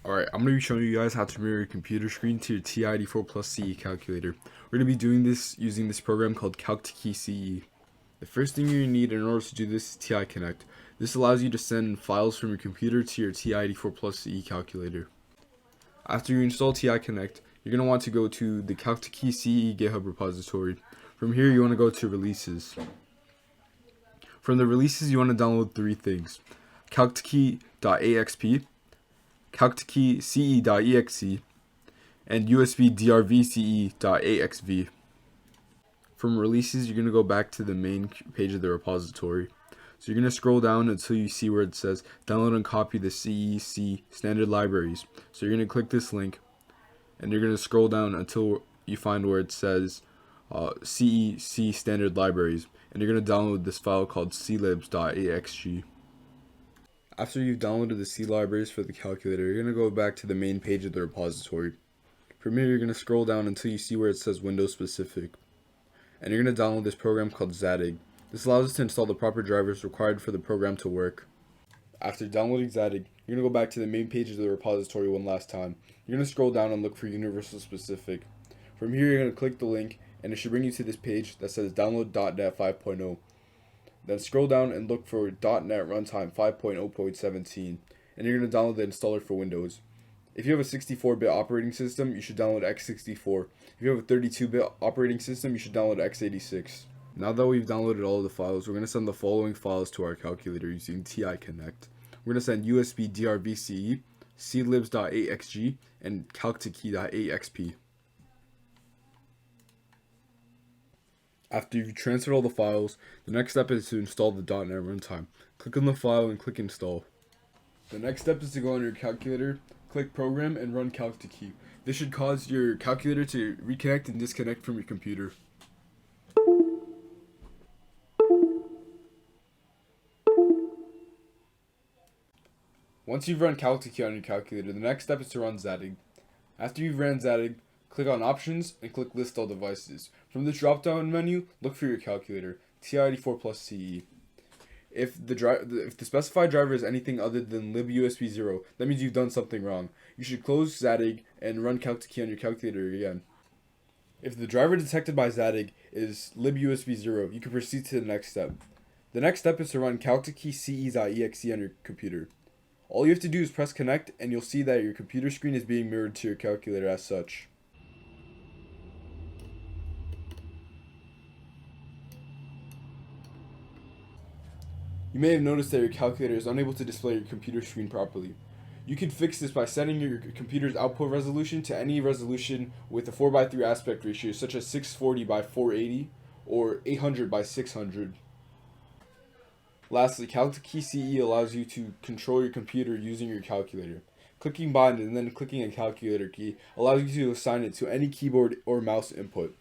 Alright, I'm going to be showing you guys how to mirror your computer screen to your TI84 Plus CE calculator. We're going to be doing this using this program called Calc2Key CE. The first thing you need in order to do this is TI Connect. This allows you to send files from your computer to your TI84 Plus CE calculator. After you install TI Connect, you're going to want to go to the Calc2Key CE GitHub repository. From here, you want to go to Releases. From the releases, you want to download three things: Calc2Key.axp, Calc2Key CE.exe, and USB drvce.axv. From releases, you're going to go back to the main page of the repository. So you're going to scroll down until you see where it says download and copy the CEC standard libraries. So you're going to click this link, and you're going to scroll down until you find where it says CEC standard libraries, and you're going to download this file called clibs.axg. After you've downloaded the C libraries for the calculator, you're going to go back to the main page of the repository. From here, you're going to scroll down until you see where it says Windows Specific, and you're going to download this program called Zadig. This allows us to install the proper drivers required for the program to work. After downloading Zadig, you're going to go back to the main page of the repository one last time. You're going to scroll down and look for Universal Specific. From here, you're going to click the link, and it should bring you to this page that says Download .NET 5.0. Then scroll down and look for .NET Runtime 5.0.17, and you're going to download the installer for Windows. If you have a 64-bit operating system, you should download x64. If you have a 32-bit operating system, you should download x86. Now that we've downloaded all of the files, we're going to send the following files to our calculator using TI Connect. We're going to send USB drvce, clibs.axg, and Calc2Key.axp. After you've transferred all the files, the next step is to install the .NET runtime. Click on the file and click Install. The next step is to go on your calculator, click Program, and run Calc2Key. This should cause your calculator to reconnect and disconnect from your computer. Once you've run Calc2Key on your calculator, the next step is to run Zadig. After you've ran Zadig, click on Options and click List All Devices. From the drop-down menu, look for your calculator, TI84 Plus CE. If the specified driver is anything other than libusb0, that means you've done something wrong. You should close Zadig and run Calc2Key on your calculator again. If the driver detected by Zadig is libusb0, you can proceed to the next step. The next step is to run Calc2Key CE.exe on your computer. All you have to do is press connect, and you'll see that your computer screen is being mirrored to your calculator as such. You may have noticed that your calculator is unable to display your computer screen properly. You can fix this by setting your computer's output resolution to any resolution with a 4:3 aspect ratio, such as 640 by 480 or 800 by 600. Lastly, Calc2Key CE allows you to control your computer using your calculator. Clicking bind and then clicking a calculator key allows you to assign it to any keyboard or mouse input.